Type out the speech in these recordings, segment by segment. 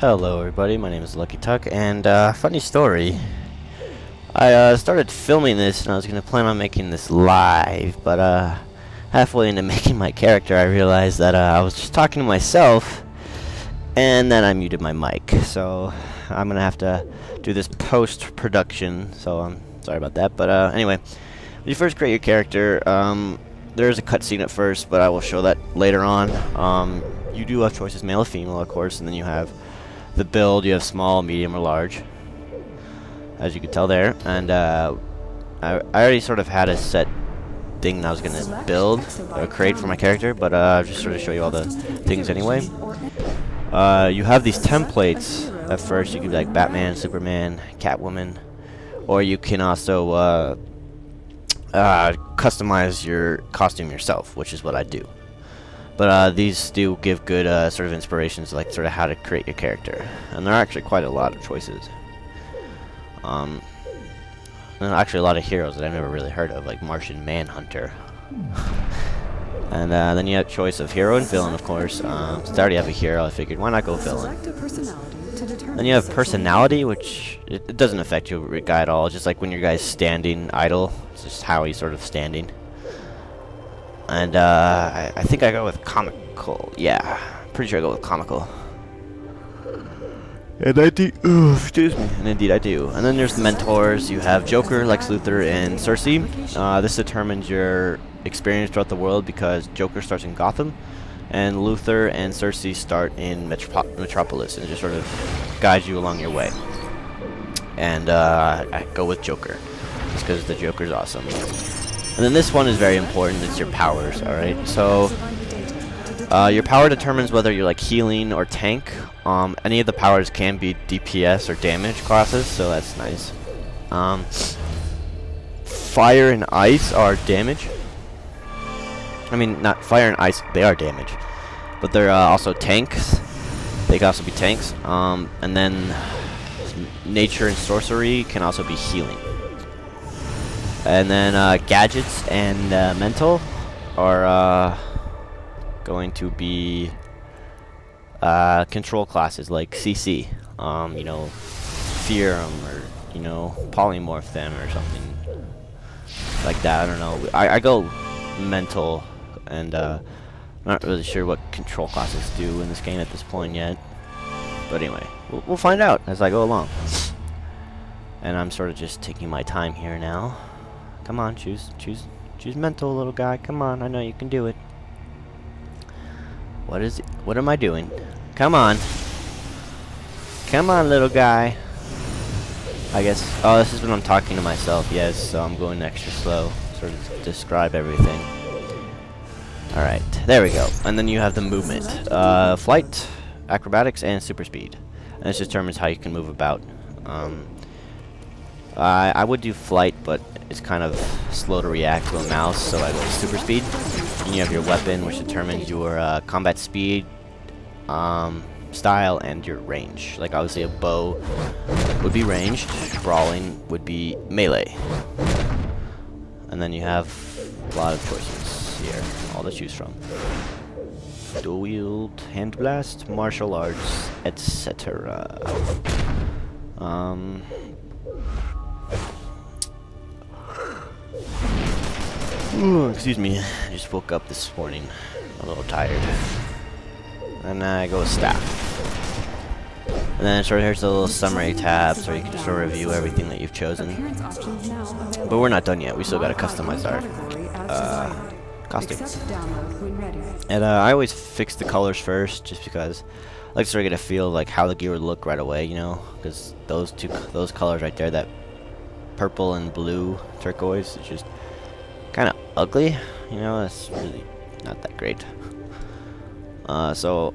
Hello everybody, my name is TheLuckyTuck, and funny story, I started filming this and I was going to plan on making this live, but halfway into making my character I realized that I was just talking to myself, and then I muted my mic, so I'm going to have to do this post-production, so I'm sorry about that. But anyway, when you first create your character, there's a cutscene at first, but I will show that later on. You do have choices, male or female, of course, and then you have the build. You have small, medium, or large, as you can tell there. And I already sort of had a set thing that I was going to build or create for my character, but I'll just sort of show you all the things anyway. You have these templates at first. You can be like Batman, Superman, Catwoman, or you can also customize your costume yourself, which is what I do. But these do give good sort of inspirations, like sort of how to create your character, and there are actually quite a lot of choices. And actually a lot of heroes that I've never really heard of, like Martian Manhunter. And then you have choice of hero and villain, of course. Since I already have a hero, I figured why not go villain. Then you have personality, which it doesn't affect your guy at all. It's just like when your guy's standing idle, it's just how he's sort of standing. And I think I go with comical. Yeah, pretty sure I go with comical. And I do. Excuse me. And indeed I do. And then there's the mentors. You have Joker, Lex Luthor, and Cersei. This determines your experience throughout the world because Joker starts in Gotham, and Luthor and Cersei start in Metropolis, and it just sort of guides you along your way. And I go with Joker, just because the Joker's awesome. And then this one is very important. It's your powers. All right. So your power determines whether you're like healing or tank. Any of the powers can be DPS or damage classes, so that's nice. Fire and ice are damage. I mean, not fire and ice. They are damage, but they're also tanks. They can also be tanks. And then nature and sorcery can also be healing. And then gadgets and mental are going to be control classes like CC. You know, fear them, or you know, polymorph them or something like that. I don't know. I go mental, and I'm not really sure what control classes do in this game at this point yet. But anyway, we'll find out as I go along. And I'm sort of just taking my time here now. Come on, choose mental, little guy. Come on, I know you can do it. What is it? What am I doing? Come on. Come on, little guy. I guess. Oh, this is when I'm talking to myself. Yes, so I'm going extra slow, sort of describe everything. All right, there we go. And then you have the movement, flight, acrobatics, and super speed. And this determines how you can move about. I would do flight, but it's kind of slow to react to a mouse, so I go with super speed. And you have your weapon, which determines your combat speed, style, and your range. Like obviously a bow would be ranged, brawling would be melee. And then you have a lot of choices here, all to choose from. Dual wield, hand blast, martial arts, etc. Ooh, excuse me, I just woke up this morning, a little tired. And I go with staff. And then sort of here's a little summary tab, so you can just sort of review everything that you've chosen. But we're not done yet, we still gotta customize our costume. And I always fix the colors first, just because I like to sort of get a feel of like how the gear would look right away, you know? Because those colors right there, that purple and blue turquoise, it's just kind of ugly, you know. It's really not that great. So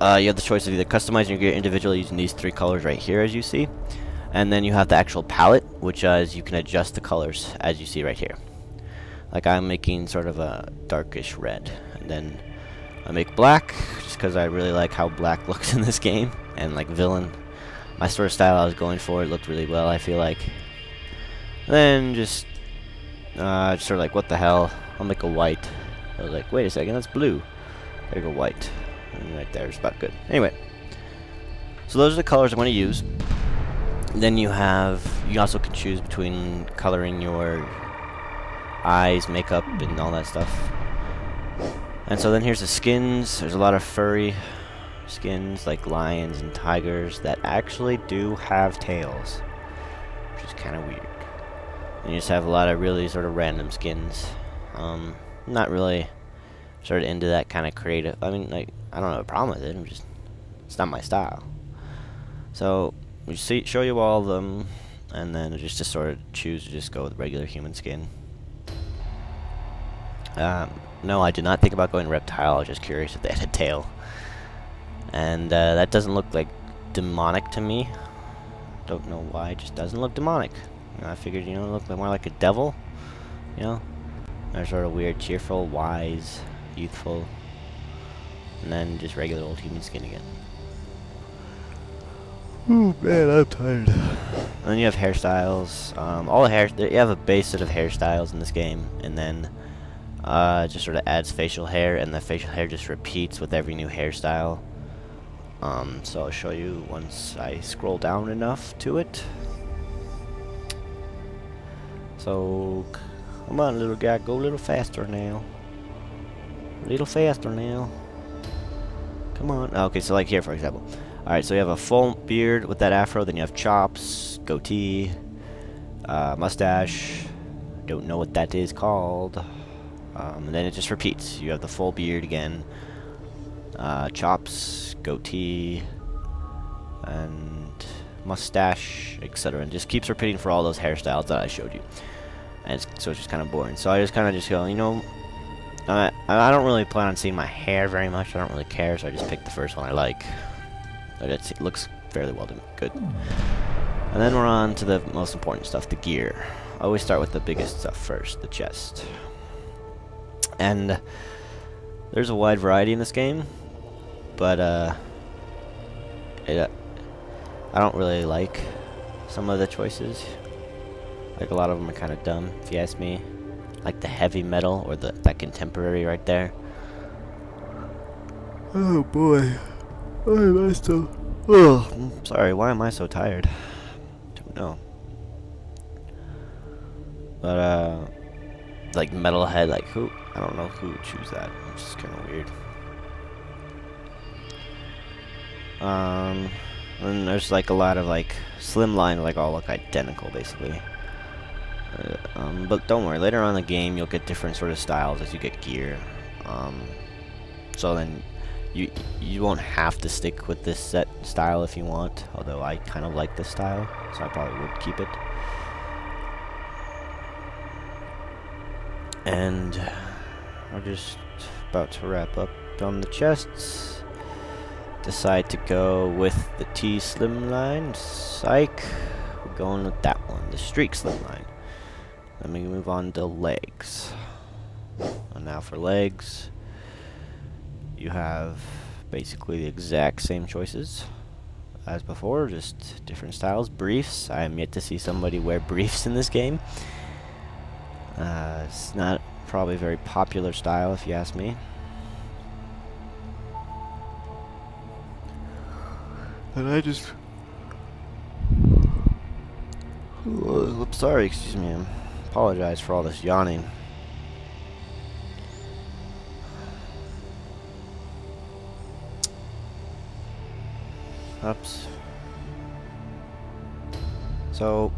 you have the choice of either customizing your gear individually using these three colors right here, as you see, and then you have the actual palette, which is you can adjust the colors as you see right here. Like I'm making sort of a darkish red, and then I make black just because I really like how black looks in this game, and like villain, my sort of style I was going for, it looked really well, I feel like. And then just sort of like, what the hell, I'll make a white. I was like, wait a second, that's blue. There you go, white. And right there is about good. Anyway, So those are the colors I'm going to use. Then you also can choose between coloring your eyes, makeup, and all that stuff. And so then here's the skins. There's a lot of furry skins like lions and tigers that actually do have tails, which is kind of weird. And you just have a lot of really sort of random skins. Not really sort of into that kind of creative. I mean, like, I don't have a problem with it. It's not my style. So we show you all of them, and then just to sort of choose to just go with regular human skin. No, I did not think about going reptile. I was just curious if they had a tail. And that doesn't look like demonic to me. Don't know why, it just doesn't look demonic. You know, I figured, you know, it looked more like a devil. You know, they're sort of weird, cheerful, wise, youthful, and then just regular old human skin again. Oh man, I'm tired. And then you have hairstyles. You have a base set of hairstyles in this game, and then just sort of adds facial hair, and the facial hair just repeats with every new hairstyle. So I'll show you once I scroll down enough to it. So, come on, little guy, go a little faster now. A little faster now. Come on. Okay, so like here, for example. Alright, so you have a full beard with that afro, then you have chops, goatee, mustache. Don't know what that is called. And then it just repeats. You have the full beard again, chops, goatee, and mustache, etc. And just keeps repeating for all those hairstyles that I showed you. And so it's just kind of boring. So I just kind of just go, you know, I don't really plan on seeing my hair very much. I don't really care, so I just pick the first one I like. It looks fairly well done. Good. And then we're on to the most important stuff, the gear. I always start with the biggest stuff first, the chest. And there's a wide variety in this game, but I don't really like some of the choices. Like, a lot of them are kind of dumb, if you ask me. Like the heavy metal or that contemporary right there. Oh boy, why am I so? Oh, I'm sorry. Why am I so tired? Don't know. But like metalhead, like who? I don't know who would choose that. It's just kind of weird. And there's like a lot of like slimline, like all look identical basically. But don't worry, later on in the game you'll get different sort of styles as you get gear. So then you won't have to stick with this set style if you want, although I kind of like this style, so I probably would keep it. And we're just about to wrap up on the chests. Decide to go with the T slimline. Psych. We're going with that one, the streak slimline. Then we move on to legs. And now for legs, you have basically the exact same choices as before, just different styles. Briefs. I am yet to see somebody wear briefs in this game. It's not probably a very popular style if you ask me. And I just... I'm sorry, excuse me. I apologize for all this yawning. Oops. So,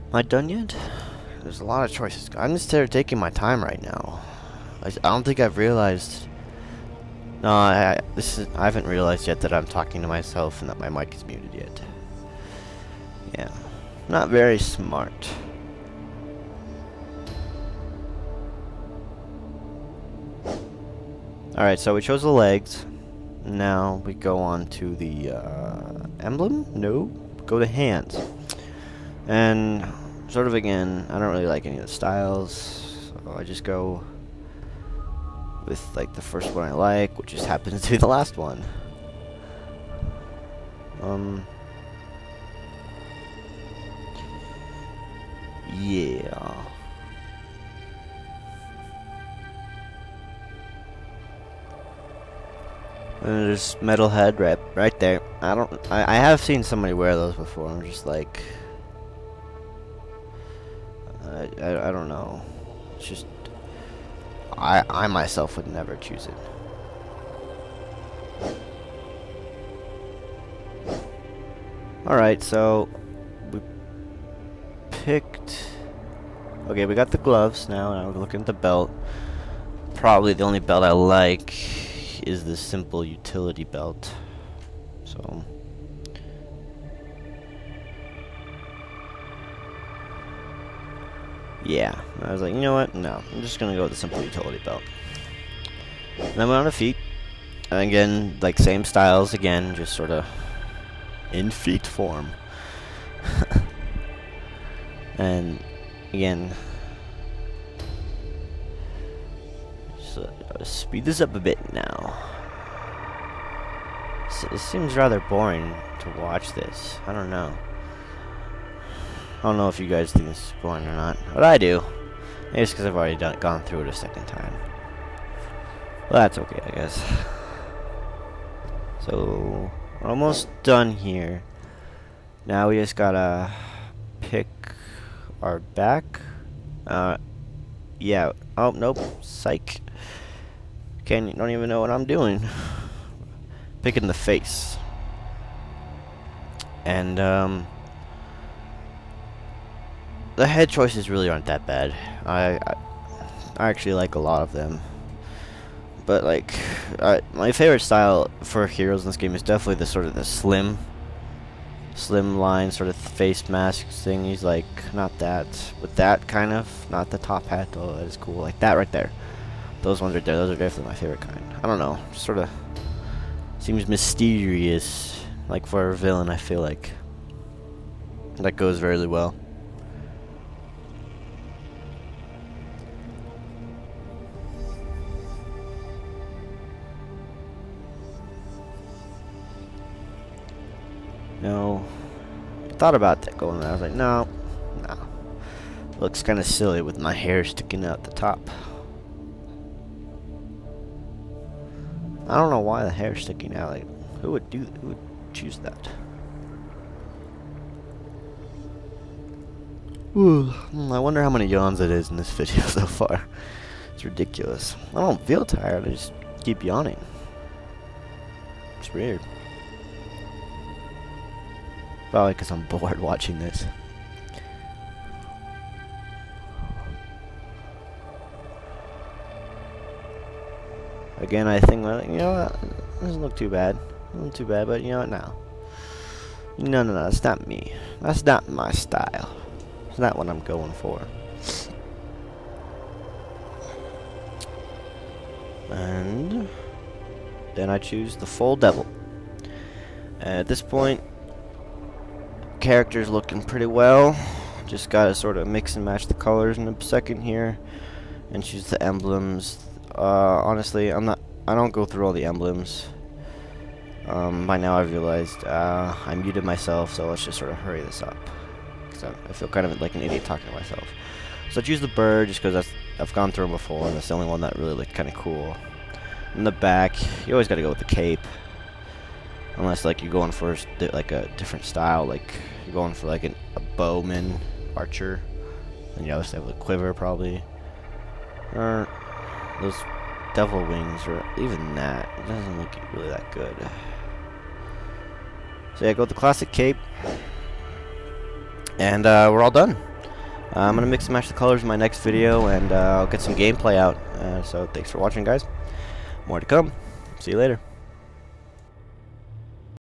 am I done yet? There's a lot of choices. I'm just taking my time right now. I don't think I've realized... No, I haven't realized yet that I'm talking to myself and that my mic is muted yet. Yeah. Not very smart. Alright, so we chose the legs. Now we go on to the emblem? No. Go to hands. And sort of again, I don't really like any of the styles. So I just go with like the first one I like, which just happens to be the last one. Yeah. And there's metal head right there. I have seen somebody wear those before. I'm just like, I don't know. It's just I myself would never choose it. Alright, so we picked. Okay, we got the gloves now. Now we're looking at the belt. Probably the only belt I like is the simple utility belt. So yeah, I was like, you know what? No, I'm just gonna go with the simple utility belt. And then went on the feet. And again, like same styles again, just sort of in feet form. And again, so speed this up a bit now. It seems rather boring to watch this. I don't know. I don't know if you guys think this is boring or not, but I do. Maybe it's because I've already gone through it a second time. Well, that's okay, I guess. So we're almost done here. Now we just gotta pick our back. Yeah. Oh nope. Psych. Don't even know what I'm doing. Picking the face. And the head choices really aren't that bad. I actually like a lot of them. But like, my favorite style for heroes in this game is definitely the sort of the slim line sort of face mask thing. He's like not that, with that kind of, not the top hat though. That is cool. Like that right there. Those ones right there. Those are definitely my favorite kind. I don't know. Sort of seems mysterious. Like for a villain, I feel like that goes very well. No, I thought about that going there. I was like, no. Looks kind of silly with my hair sticking out the top. I don't know why the hair's sticking out. Like, who would choose that? Ooh, I wonder how many yawns it is in this video so far. It's ridiculous. I don't feel tired. I just keep yawning. It's weird. Probably because I'm bored watching this. Again, I think, well, you know what? It doesn't look too bad. Doesn't look too bad, but you know what? No. No, that's not me. That's not my style. It's not what I'm going for. And then I choose the full devil. At this point, character's looking pretty well. Just gotta sort of mix and match the colors in a second here, and choose the emblems. Honestly, I don't go through all the emblems. By now I've realized I muted myself, so let's just sort of hurry this up. So I feel kind of like an idiot talking to myself. So I choose the bird just because I've gone through them before, and that's the only one that really looked kind of cool. In the back, you always gotta go with the cape. Unless like you're going for like a different style, like you're going for like a bowman, archer, and you obviously have a quiver probably, or those devil wings, or even that. It doesn't look really that good. So yeah, go with the classic cape, and we're all done. I'm gonna mix and match the colors in my next video, and I'll get some gameplay out. So thanks for watching, guys. More to come. See you later.